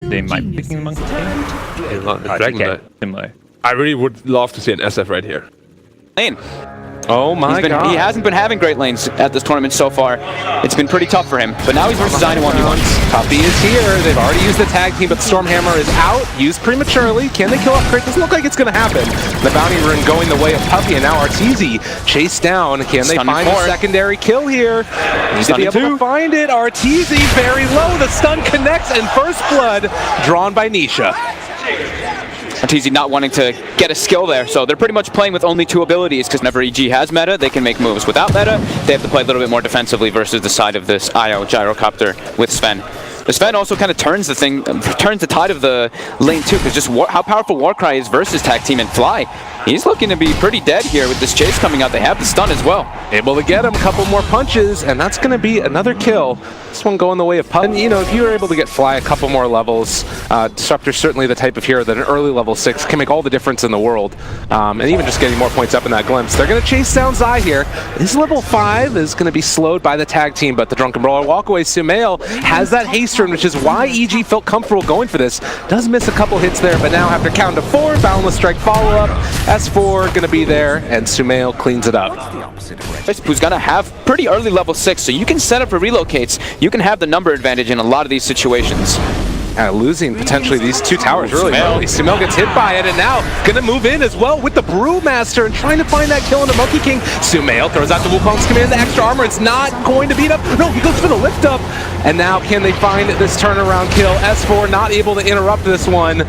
They might be picking Monkey King. Similar. I really would love to see an SF right here. Lane. Oh my god. He hasn't been having great lanes at this tournament so far. It's been pretty tough for him, but now he's versus Zine in 1v1s. Puppey is here. They've already used the tag team, but Stormhammer is out. Used prematurely. Can they kill off Crit? Doesn't look like it's going to happen. The bounty rune going the way of Puppey, and now Rtz chased down. Can they find a secondary kill here? Need to be able to find it. Rtz very low. The stun connects, and first blood drawn by Nisha. Rtz not wanting to get a skill there, so they're pretty much playing with only two abilities, because whenever EG has meta, they can make moves. Without meta, they have to play a little bit more defensively versus the side of this IO gyrocopter with Sven. But Sven also kind of turns the tide of the lane too, because just how powerful Warcry is versus tag team and Fly. He's looking to be pretty dead here with this chase coming out. They have the stun as well. Able to get him a couple more punches, and that's going to be another kill. This one going the way of Puppey. And, you know, if you were able to get Fly a couple more levels, Disruptor's certainly the type of hero that an early level 6 can make all the difference in the world. And even just getting more points up in that glimpse. They're going to chase down Zai here. His level 5 is going to be slowed by the tag team, but the Drunken Brawler walkaway, Sumail, has that haste rune, which is why EG felt comfortable going for this. Does miss a couple hits there, but now after count to 4, Boundless Strike follow-up. S4 going to be there, and Sumail cleans it up. Who's going to have pretty early level 6, so you can set up for relocates. You can have the number advantage in a lot of these situations. Losing potentially these two towers really early. Sumail gets hit by it, and now gonna move in as well with the Brewmaster and trying to find that kill on the Monkey King. Sumail throws out the Wukong's command, the extra armor. It's not going to beat up. No, he goes for the lift up. And now can they find this turnaround kill? S4 not able to interrupt this one.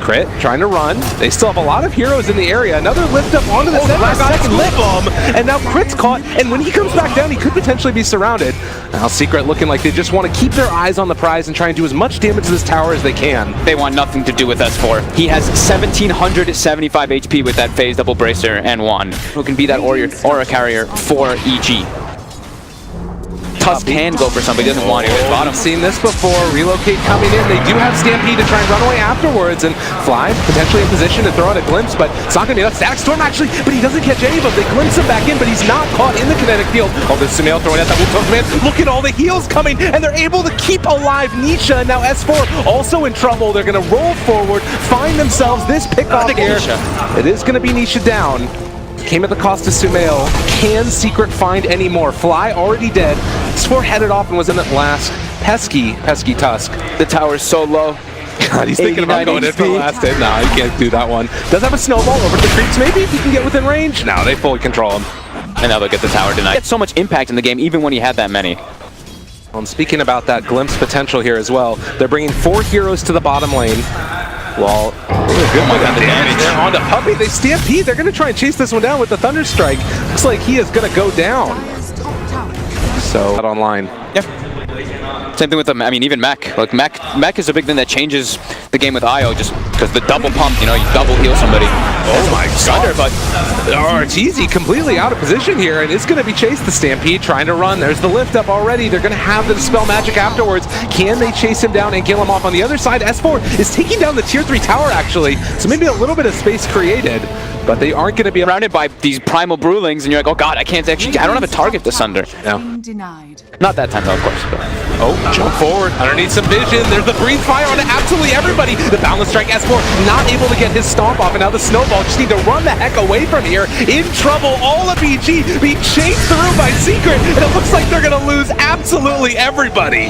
Crit trying to run. They still have a lot of heroes in the area. Another lift up onto the second lift bomb, and now Crit's caught. And when he comes back down, he could potentially be surrounded. Now Secret looking like they just want to keep their eyes on the prize and try and do as much damage to this tower as they can. They want nothing to do with S4. He has 1775 HP with that phase double bracer and one, who can be that aura carrier for EG. Tusk can go for somebody, doesn't want to. I've seen this before. Relocate coming in. They do have Stampede to try and run away afterwards, and Fly potentially in position to throw out a glimpse, but it's not going to be enough. Static Storm actually, but he doesn't catch any of them. They glimpse him back in, but he's not caught in the kinetic field. Oh, this Sumail throwing at that Wukong command. Look at all the heals coming, and they're able to keep alive Nisha. And now S4 also in trouble. They're going to roll forward, find themselves this pick-off here. It is going to be Nisha down. Came at the cost of Sumail. Can Secret find any more? Fly already dead. S4 headed off and was in that last. Pesky Tusk. The tower's so low. God, he's thinking about going in for the last hit. No, he can't do that one. Does have a snowball over the creeps maybe if he can get within range. No, they fully control him. And now they'll get the tower tonight. He had so much impact in the game even when he had that many. Well, and speaking about that glimpse potential here as well, they're bringing 4 heroes to the bottom lane. Well, good damage there onto Puppey. They stampede. They're going to try and chase this one down with the Thunder Strike. Looks like he is going to go down. So, out online. Yeah. Same thing with them. I mean, even Mech. Like Mech is a big thing that changes the game with IO, just because the double pump. You know, you double heal somebody. Oh my god! But Rtz completely out of position here, and it's going to be chased. The Stampede trying to run. There's the lift up already. They're going to have the Dispel Magic afterwards. Can they chase him down and kill him off? On the other side, S4 is taking down the tier 3 tower actually. So maybe a little bit of space created, but they aren't going to be surrounded by these primal Brewlings, and you're like, oh god, I can't actually. I don't have a target to sunder. No. Not that time though, of course. But. Oh, jump forward underneath some vision. There's the breathe fire on absolutely everybody. The Boundless Strike S4 not able to get his stomp off, and now the Snowball just need to run the heck away from here. In trouble, all of EG being chased through by Secret, and it looks like they're going to lose absolutely everybody.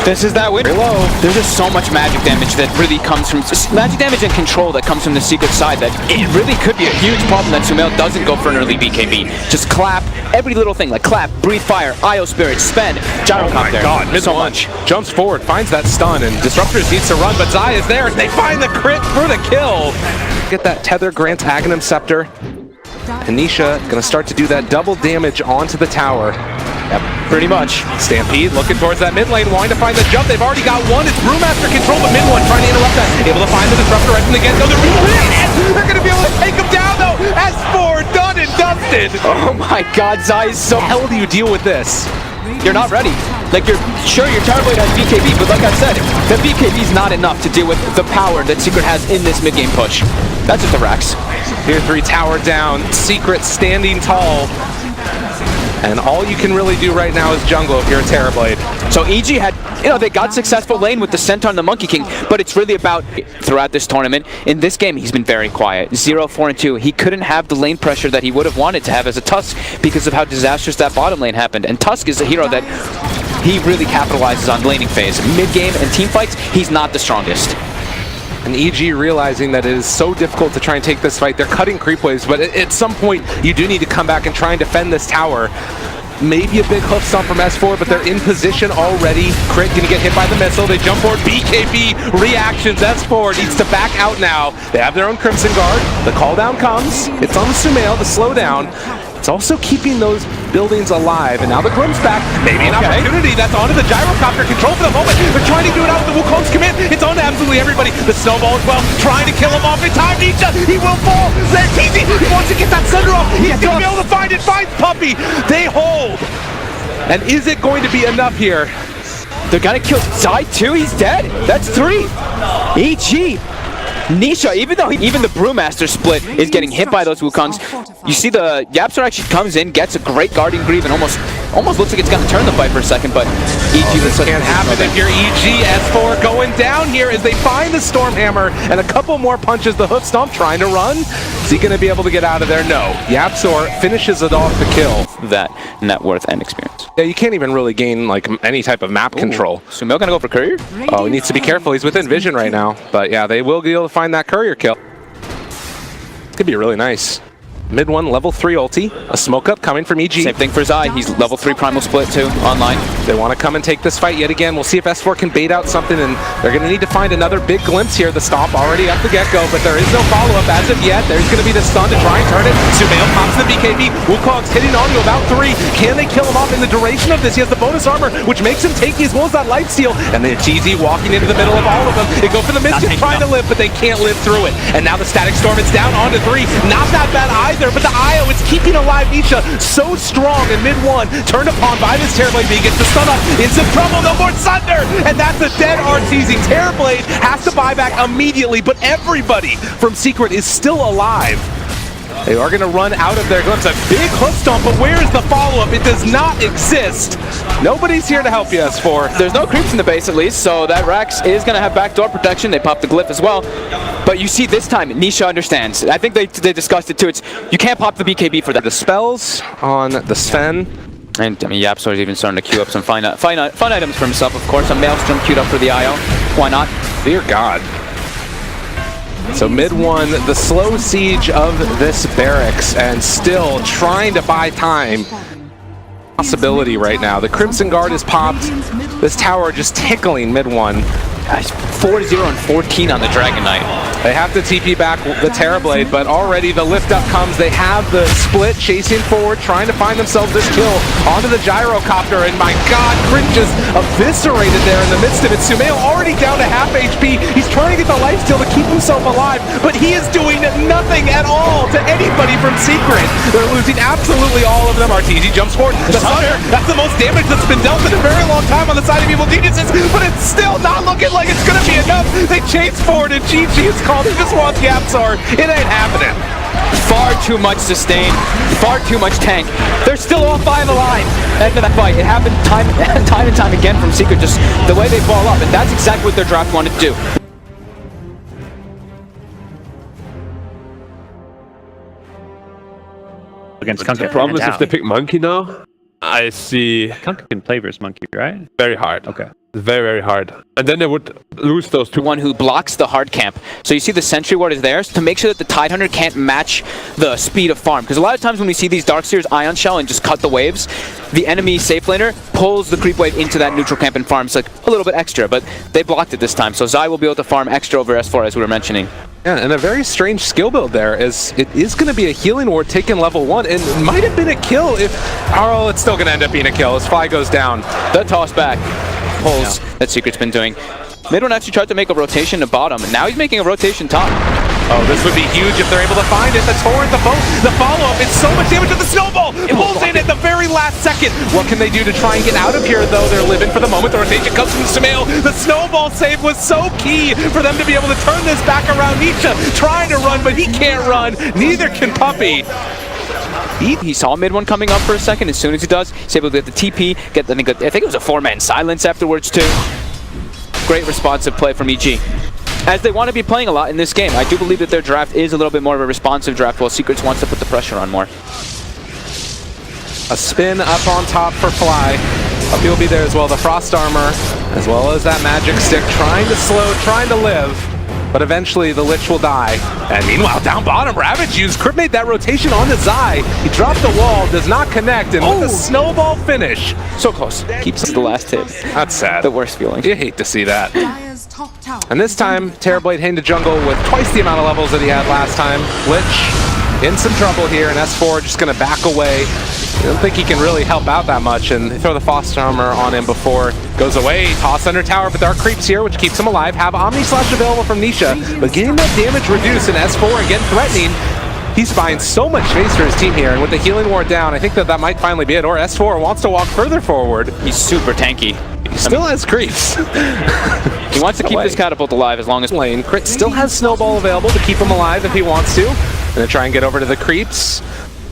This is that win. Low. There's just so much magic damage that really comes from magic damage and control that comes from the Secret side that it really could be a huge problem that Sumail doesn't go for an early BKB. Just clap every little thing, like clap, breathe fire, IO Spirit, spend, gyrocopter. Oh my god, so much. Jumps forward, finds that stun, and Disruptors needs to run, but Zai is there. They find the crit for the kill. Get that Tether, grants Aghanim Scepter. And Nisha gonna start to do that double damage onto the tower. Yep, pretty much. Stampede looking towards that mid lane, wanting to find the jump. They've already got one. It's Brewmaster control, but mid one trying to interrupt that. Able to find the Disruptor right from the get-go. They're going to be able to take him down, though. S4 done and dusted. Oh my god, Zai is so... How do you deal with this? You're not ready. Like, your Tower Blade has BKB, but like I said, the BKB is not enough to deal with the power that Secret has in this mid-game push. That's just a Rax. Tier 3 tower down. Secret standing tall. And all you can really do right now is jungle if you're a Terrorblade. So EG had, they got successful lane with the Centaur and the Monkey King, but it's really about throughout this tournament. In this game, he's been very quiet. 0-4-2. He couldn't have the lane pressure that he would have wanted to have as a Tusk because of how disastrous that bottom lane happened. And Tusk is a hero that he really capitalizes on laning phase. Mid-game and team fights, he's not the strongest. And EG realizing that it is so difficult to try and take this fight. They're cutting creep waves, but at some point, you do need to come back and try and defend this tower. Maybe a big hoof stomp from S4, but they're in position already. Crit gonna get hit by the missile. They jump forward. BKB reactions. S4 needs to back out now. They have their own Crimson Guard. The call down comes. It's on Sumail, the slowdown. It's also keeping those buildings alive, and now the Glimpse back. Maybe an opportunity. That's onto the gyrocopter control for the moment. They're trying to do it out with the Wukong's command. It's on to absolutely everybody. The snowball as well, trying to kill him off in time. Nisha, he will fall. There's TZ. He wants to get that Sunder off. He's going to be able to find it. Finds Puppey. They hold. And is it going to be enough here? They're gonna kill Zai too. He's dead. That's 3. EG. Nisha, even though even the Brewmaster split is getting hit by those Wukongs, you see the YapzOr actually comes in, gets a great Guardian Greave, and almost looks like it's going to turn the fight for a second, but EG this can't happen if you're EG. S4 going down here as they find the Stormhammer and a couple more punches. The Hoof Stomp trying to run. Is he going to be able to get out of there? No. YapzOr finishes it off the kill. That net worth and experience. Yeah, you can't even really gain like any type of map control. Sumail going to go for Courier? Oh, he needs to be careful. He's within vision right now. But yeah, they will be able to find that Courier kill. It's going to be really nice. Mid 1, level 3 ulti. A smoke up coming from EG. Same thing for Zai. He's level 3 primal split too, online. They want to come and take this fight yet again. We'll see if S4 can bait out something, and they're going to need to find another big glimpse here. The stomp already at the get-go, but there is no follow-up as of yet. There's going to be the stun to try and turn it. Sumail pops the BKB. Wukong's hitting on to about 3. Can they kill him off in the duration of this? He has the bonus armor, which makes him tanky as well as that lifesteal. And then TZ walking into the middle of all of them. They go for the Mystic, trying to live, but they can't live through it. And now the Static Storm is down onto 3. Not that bad either, but the IO is keeping alive Nisha so strong in mid 1, turned upon by this Terrorblade, but he gets the stun up, in some trouble, no more Sunder, and that's a dead Rtz. Terrorblade has to buy back immediately, but everybody from Secret is still alive. They are going to run out of their glimpse. A big hook stomp, but where is the follow-up? It does not exist. Nobody's here to help you, S4. There's no creeps in the base at least, so that Rax is going to have backdoor protection. They pop the glyph as well. But you see this time, Nisha understands. I think they discussed it too. You can't pop the BKB for that. The spells on the Sven. And I mean, YapzOr is even starting to queue up some fun items for himself, of course. A Maelstrom queued up for the IO. Why not? Dear God. So mid 1, the slow siege of this barracks, and still trying to buy time. Possibility right now. The Crimson Guard is popped. This tower just tickling mid 1. Guys, 4-0 and 14 on the Dragon Knight. They have to TP back the Terrorblade, but already the lift up comes. They have the split chasing forward, trying to find themselves this kill onto the gyrocopter, and my God, Crit just eviscerated there in the midst of it. Sumail already down to half HP. He's trying to get the lifesteal to keep himself alive, but he is doing nothing at all to anybody from Secret. They're losing absolutely all of them. Rtz jumps forward. The Sunder, that's the most damage that's been dealt in a very long time on the side of Evil Geniuses, but it's still not looking like it's gonna be enough. They chase forward and GG is called. He just wants YapzOr. It ain't happening. Far too much sustain, far too much tank. They're still all 5 alive after that fight. It happened time and time again from Secret, just the way they ball up, and that's exactly what their draft wanted to do. Against The problem is if they pick Monkey now, I see Kunkka can play versus Monkey, right? very hard. Okay. Very, very hard. And then they would lose those two. One who blocks the hard camp. So you see the sentry ward is there to make sure that the Tidehunter can't match the speed of farm. Because a lot of times when we see these Darkseers Ion Shell and just cut the waves, the enemy safe laner pulls the creep wave into that neutral camp and farms like a little bit extra. But they blocked it this time. So Zai will be able to farm extra over S4 as we were mentioning. Yeah, and a very strange skill build there, as it is going to be a healing ward taken level 1, and it might have been a kill if... Oh, it's still going to end up being a kill as Fly goes down. The toss back pulls that Secret's been doing. Mid 1 actually tried to make a rotation to bottom, and now he's making a rotation top. Oh, this would be huge if they're able to find it. The torrent, the follow-up, it's so much damage with the snowball! Pulls in at the very last second. What can they do to try and get out of here, though? They're living for the moment. The rotation comes from Sumail. The snowball save was so key for them to be able to turn this back around. Nisha trying to run, but he can't run. Neither can Puppey. He saw mid one coming up for a second. As soon as he does, he's able to get the TP, get I think it was a 4-man silence afterwards too. Great responsive play from EG. As they want to be playing a lot in this game, I do believe that their draft is a little bit more of a responsive draft, while Secrets wants to put the pressure on more. A spin up on top for Fly. Puppy will be there as well. The Frost Armor, as well as that Magic Stick, trying to slow, trying to live. But eventually the Lich will die. And meanwhile, down bottom, Ravage used. Crypt made that rotation on the Zai. He dropped the wall, does not connect, and with a snowball finish. So close. Keeps the last hit. That's sad. The worst feeling. You hate to see that. And this time, Terrorblade heading to jungle with twice the amount of levels that he had last time. Lich in some trouble here, and S4 just going to back away. I don't think he can really help out that much, and they throw the Frost Armor on him before goes away. Toss under tower, but there are creeps here, which keeps him alive. Have Omni Slash available from Nisha, but getting that damage reduced, and S4 again threatening. He's buying so much space for his team here, and with the healing ward down, I think that might finally be it, or S4 wants to walk further forward. He's super tanky. He still has creeps. He wants to keep this catapult alive as long as lane. Crit still has Snowball available to keep him alive if he wants to. Gonna try and get over to the creeps.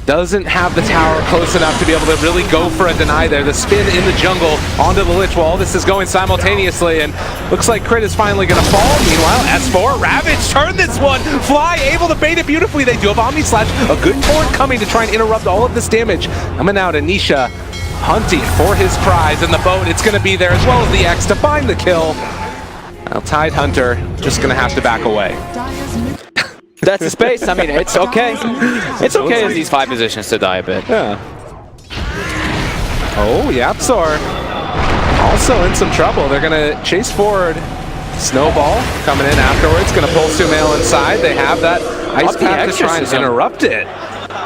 Doesn't have the tower close enough to be able to really go for a deny there. The spin in the jungle onto the Lich while all this is going simultaneously, and looks like Crit is finally gonna fall. Meanwhile, S4, Ravage, turn this one! Fly, able to bait it beautifully. They do have Omni Slash, a good torrent coming to try and interrupt all of this damage. Coming out, Anisha hunting for his prize in the boat. It's gonna be there as well as the X to find the kill. Now Tide Hunter just gonna have to back away. That's the space. I mean, it's okay. It's okay as these 5 positions to die a bit. Yeah. Oh, Yapzor also in some trouble. They're going to chase forward. Snowball coming in afterwards. Going to pull Sumail inside. They have that ice path to try and interrupt it.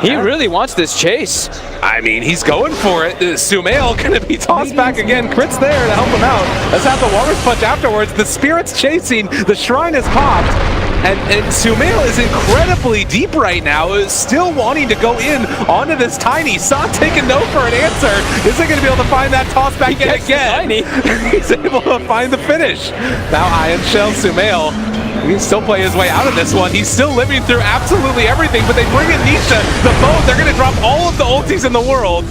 He really wants this chase. I mean, he's going for it. Sumail going to be tossed back again. Crit's there to help him out. Let's have the Walrus Punch afterwards. The Spirit's chasing. The Shrine is popped. And Sumail is incredibly deep right now, is still wanting to go in onto this Tiny. Sa taking no for an answer. Isn't going to be able to find that toss back in again. He's able to find the finish. Now Iron Shell Sumail. He can still play his way out of this one. He's still living through absolutely everything, but they bring in Nisha, the boat. They're going to drop all of the ultis in the world.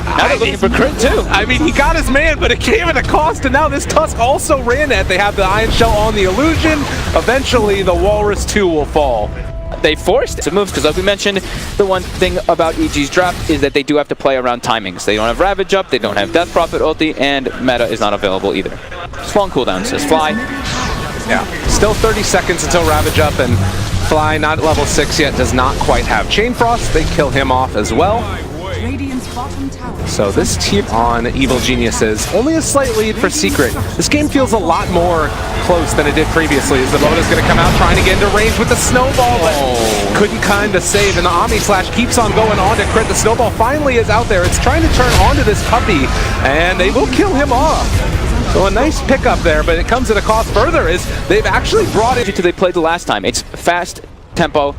Now they're looking for Crit too. I mean, he got his man, but it came at a cost, and now this Tusk also ran at. They have the Iron Shell on the illusion. Eventually, the Walrus 2 will fall. They forced some moves, because like we mentioned, the one thing about EG's draft is that they do have to play around timings. They don't have Ravage up, they don't have Death Prophet ulti, and Meta is not available either. It's long cooldown, says Fly. Yeah, still 30 seconds until Ravage up, and Fly, not level 6 yet, does not quite have Chain Frost. They kill him off as well. So this team on Evil Geniuses, only a slight lead for Secret. This game feels a lot more close than it did previously, as the boat is going to come out trying to get into range with the Snowball, but couldn't kind of save, and the Omni Slash keeps on going on to Crit. The Snowball finally is out there. It's trying to turn onto this puppy, and they will kill him off. So a nice pickup there, but it comes at a cost further, is they've actually brought it to they played the last time. It's fast tempo.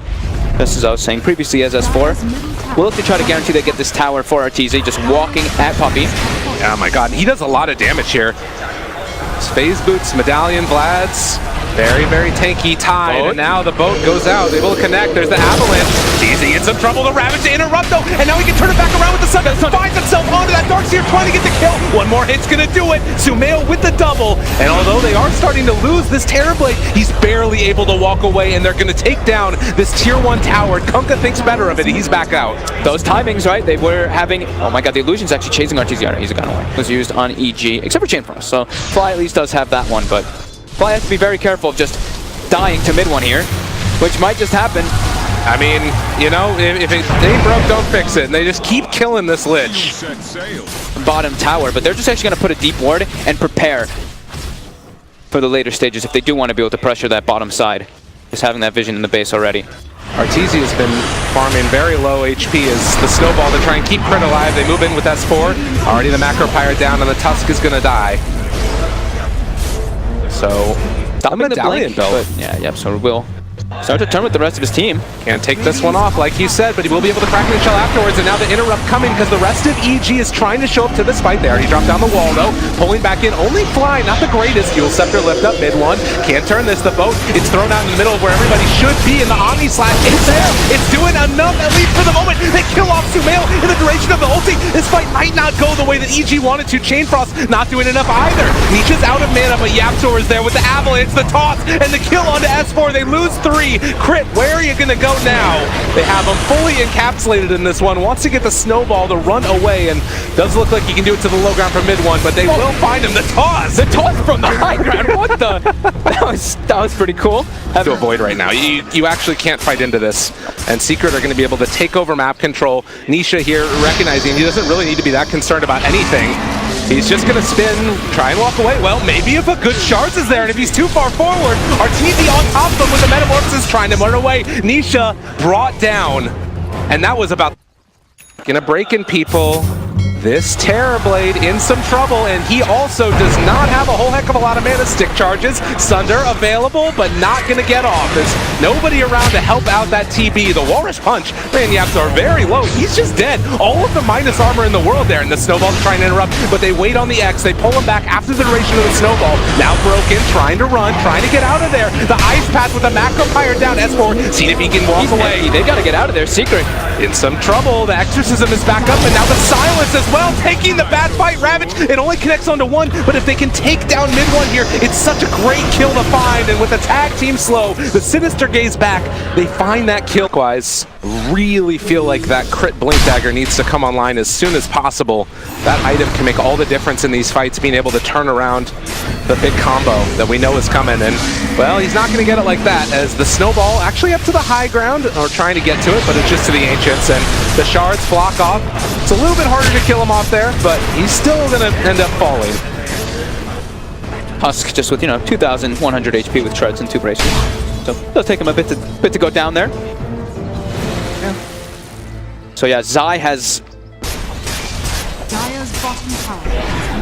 This is I was saying previously as S4. We'll look to try to guarantee they get this tower for Rtz, just walking at Puppy. Oh my god, he does a lot of damage here. Phase Boots, Medallion, Vlad's. Very, very tanky Tide, and now the boat goes out. They will connect. There's the Avalanche. Easy in some trouble. The Ravage to interrupt, though, and now he can turn it back around with the Sun. Finds himself onto that Darkseer, trying to get the kill. One more hit's gonna do it. Sumail with the double, and although they are starting to lose this Terrorblade, he's barely able to walk away, and they're gonna take down this Tier 1 tower. Kunkka thinks better of it. He's back out. Those timings, right? They were having. Oh my god, the illusion's actually chasing Rtz. He's a gunaway. It was used on EG, except for Chain Frost. So Fly at least does have that one, but Fly has to be very careful of just dying to mid one here, which might just happen. I mean, you know, if it ain't broke, don't fix it. And they just keep killing this Lich. Bottom tower, but they're just actually going to put a deep ward and prepare for the later stages if they do want to be able to pressure that bottom side. Just having that vision in the base already. Rtz has been farming very low HP as the Snowball to try and keep Crit alive. They move in with S4. Already the Macro Pirate down, and the Tusk is going to die. So, Stopping the blink, but yeah, so will Start to turn with the rest of his team. Can't take this one off, like you said, but he will be able to crack the shell afterwards, and now the interrupt coming because the rest of EG is trying to show up to this fight. They already dropped down the wall, though. Pulling back in, only Fly, not the greatest. Fuel Scepter lift up, mid one. Can't turn this, the boat. It's thrown out in the middle of where everybody should be, and the Omni Slash is there. It's doing enough, at least for the moment. They kill off Sumail in the duration of the ulti. This fight might not go the way that EG wanted to. Chain Frost not doing enough either. Nisha's out of mana, but Yapzor is there with the avalanche, the toss, and the kill onto S4. They lose 3. Crit, where are you gonna go now? They have him fully encapsulated in this one. Wants to get the snowball to run away, and does look like he can do it to the low ground from mid one, but they will find him. The toss! The toss from the high ground, what the? That was pretty cool. To avoid right now. You actually can't fight into this. And Secret are going to be able to take over map control. Nisha here recognizing he doesn't really need to be that concerned about anything. He's just going to spin, try and walk away. Well, maybe if a good Shards is there, and if he's too far forward, Rtz on top of him with the Metamorphosis trying to run away. Nisha brought down, and that was about gonna break in people. This Terrorblade in some trouble, and he also does not have a whole heck of a lot of mana. Stick charges, Sunder available, but not gonna get off. There's nobody around to help out that TB. The Walrus Punch, man, Yapzor very low. He's just dead. All of the minus armor in the world there, and the Snowball's trying to interrupt, but they wait on the X. They pull him back after the duration of the Snowball. Now broken, trying to run, trying to get out of there. The Ice Path with the Macro Pyre down. S4, see if he can walk away. They gotta get out of there. Secret in some trouble. The Exorcism is back up, and now the Silence as well, taking the bad fight. Ravage, it only connects onto one, but if they can take down mid one here, it's such a great kill to find, and with the tag team slow, the Sinister Gaze back, they find that kill. Likewise, really feel like that crit Blink Dagger needs to come online as soon as possible. That item can make all the difference in these fights, being able to turn around the big combo that we know is coming, and well, he's not going to get it like that, as the Snowball actually up to the high ground, or trying to get to it, but it's just to the Ancients, and the Shards block off. It's a little bit harder to kill him off there, but he's still going to end up falling. Husk just with, 2,100 HP with Treads and 2 braces. So it'll take him a bit to go down there. Yeah. So yeah, Zai has...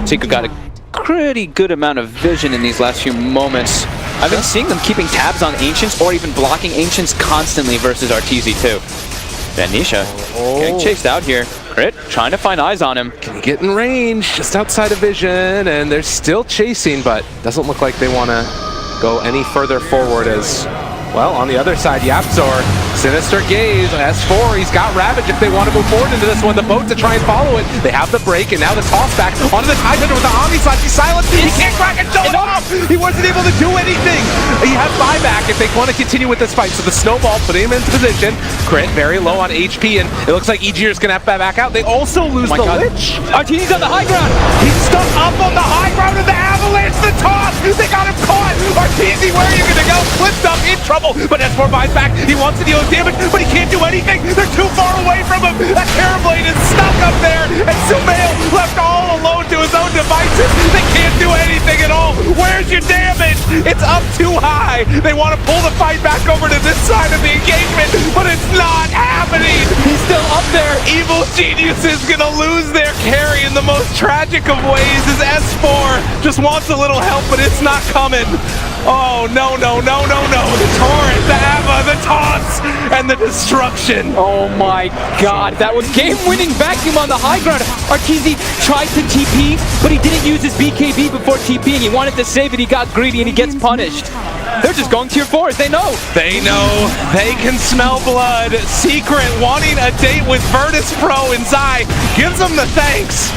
Secret got a pretty good amount of vision in these last few moments. I've been seeing them keeping tabs on Ancients or even blocking Ancients constantly versus Rtz too. And Nisha getting chased out here. Crit, trying to find eyes on him. Can he get in range? Just outside of vision, and they're still chasing, but doesn't look like they want to go any further forward as... Well, on the other side, Yapzor, Sinister Gaze, S4, he's got Ravage if they want to move forward into this one. The boat to try and follow it. They have the break, and now the toss back onto the Tidebender with the Omni Slash. He's silenced. He can't crack it. Show it off. He wasn't able to do anything. He has buyback if they want to continue with this fight. So the Snowball putting him into position. Crit very low on HP, and it looks like EG is going to have to back out. They also lose the Lich. Rtz on the high ground. He's stuck up on the high ground of the Avalanche. The toss. They got him caught. Rtz, where are you going to go? Flipped up in trouble. But S4 buys back. He wants to deal with damage, but he can't do anything. They're too far away from him. That Terrorblade is stuck up there, and Sumail left all alone to his own devices. They can't do anything at all. Where's your damage? It's up too high. They want to pull the fight back over to this side of the engagement, but it's not happening. He's still up there. Evil Genius is gonna lose their carry in the most tragic of ways as S4 just wants a little help, but it's not coming. Oh, no. The torrent, the Ava, the taunts, and the destruction. Oh my god, that was game-winning vacuum on the high ground. Rtz tried to TP, but he didn't use his BKB before TPing. He wanted to save it, he got greedy, and he gets punished. They're just going tier 4s, they know. They know, they can smell blood. Secret wanting a date with Virtus Pro and Zai gives them the thanks.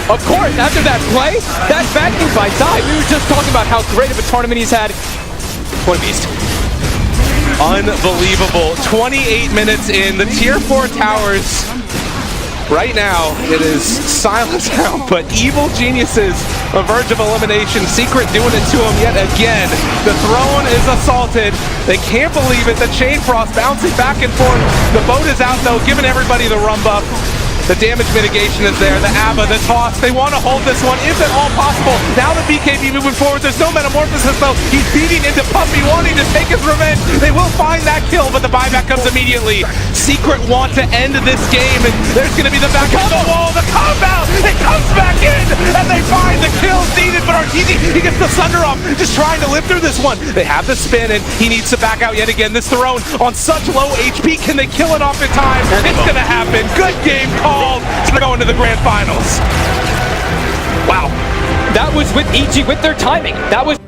Of course, after that play, that vacuum by Zai, we were just talking about how great of a tournament he's had. What a beast. Unbelievable. 28 minutes in, the tier 4 towers. Right now, it is silent out, but Evil Geniuses on the verge of elimination. Secret doing it to him yet again. The throne is assaulted. They can't believe it. The Chain Frost bouncing back and forth. The boat is out, though, giving everybody the rum buff. The damage mitigation is there. The ABBA, the toss. They want to hold this one if at all possible. Now the BKB moving forward. There's no metamorphosis though. He's feeding into Puppy, wanting to take his revenge. They will find that kill, but the buyback comes immediately. Secret want to end this game, and there's going to be the back of the wall. The combo, it comes back in, and they find the kills needed. But Rtz, he gets the Sunder off, just trying to live through this one. They have the spin, and he needs to back out yet again. This Throne on such low HP. Can they kill it off in time? It's going to happen. Good game called. We're going to the grand finals. Wow. That was with EG, with their timing. That was